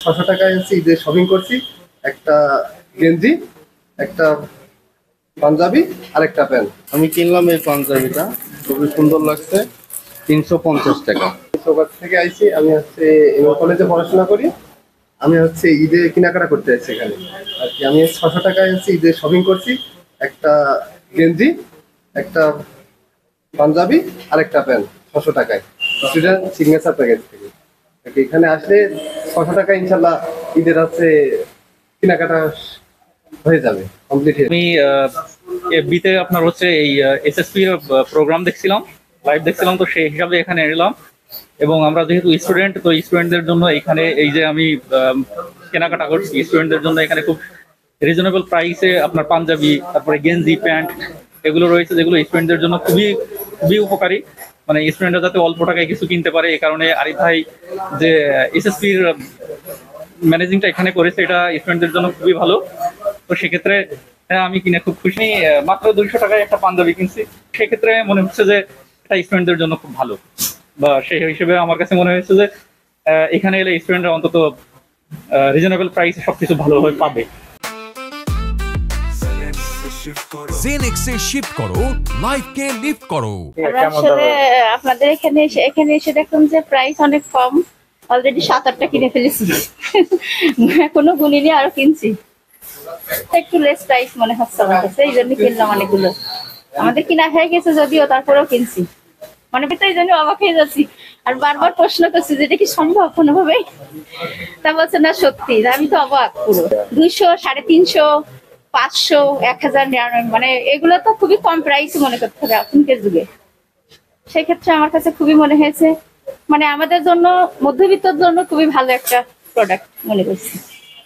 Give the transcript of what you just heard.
600 টাকায় হচ্ছে ঈদের শপিং করছি। একটা গেঞ্জি, একটা পাঞ্জাবি আর একটা প্যান্ট। আমি কিনলাম এই পাঞ্জাবিটা, খুবই সুন্দর লাগছে। 350 টাকা। সৌগাত থেকে আইছি। আমি হচ্ছে কলেজে পড়াশোনা করি। আমি হচ্ছে ঈদে কেনাকাটা করতে যাচ্ছি এখানে আর কি। আমি 600 টাকায় হচ্ছে ঈদের শপিং করছি। একটা গেঞ্জি, একটা পাঞ্জাবি আর একটা প্যান্ট 600 টাকায়, স্টুডেন্ট সিগনেচার প্যাকেজ থেকে। এখানে আসলে 600 টাকায় ইনশাল্লাহ ঈদের হচ্ছে কেনাকাটা হয়ে যাবে, কমপ্লিট হয়ে যাবে। আমি এফবিতে আপনার হচ্ছে এই এসএসপি এর প্রোগ্রাম দেখছিলাম, লাইভ দেখছিলাম, তো সেই হিসাবে এখানে এলাম। এবং আমরা যেহেতু স্টুডেন্ট, তো স্টুডেন্টদের জন্য এখানে এই যে আমি কেনাকাটা করছি, স্টুডেন্টদের জন্য এখানে খুব রিজনেবল প্রাইসে আপনার পাঞ্জাবি, তারপরে গেঞ্জি, প্যান্ট এগুলো রয়েছে, যেগুলো স্টুডেন্টদের জন্য খুবই খুবই উপকারী। মানে স্টুডেন্টরা যাতে অল্প টাকায় কিছু কিনতে পারে, এই কারণে আরিফ ভাই যে এসএসপির ম্যানেজিংটা এখানে করেছে, এটা স্টুডেন্টদের জন্য খুবই ভালো। তো সেক্ষেত্রে হ্যাঁ, আমি কিনে খুব খুশি। মাত্র 200 টাকায় একটা পাঞ্জাবি কিনছি, সেক্ষেত্রে মনে হচ্ছে যে এটা স্টুডেন্টদের জন্য খুব ভালো। বা সেই হিসেবে আমার কাছে মনে হয়েছে যে এখানে এলে স্টুডেন্টরা অন্তত রিজনেবল প্রাইসে সবকিছু ভালোভাবে পাবে। জেনেক্সে শিফট করো, লাইফকে লিফট করো। আসলে আপনাদের এখানে এসে দেখুন যে প্রাইস অনেক কম। অলরেডি 7-8টা কিনে ফেলেছি, এখনো গুনিনি, আরো কিনছি। একটু লেস প্রাইস মনে হচ্ছে আমার কাছে, এই জন্য কিনলাম অনেকগুলো। আমাদের কিনা হয়ে গেছে যদিও, তারপরেও কিনছি। মনে করতে এই জন্য অবাক হয়ে যাচ্ছি, আর বারবার প্রশ্ন করছি যে এটা কি সম্ভব কোনোভাবে। তা বলছে না, সত্যি। আমি তো অবাক পুরো। 200, 350, 500, 1099, মানে এগুলো তো খুবই কম প্রাইস মনে করতে হবে এখনকার যুগে। সেক্ষেত্রে আমার কাছে খুবই মনে হয়েছে, মানে আমাদের জন্য, মধ্যবিত্তর জন্য খুবই ভালো একটা প্রোডাক্ট মনে করছি।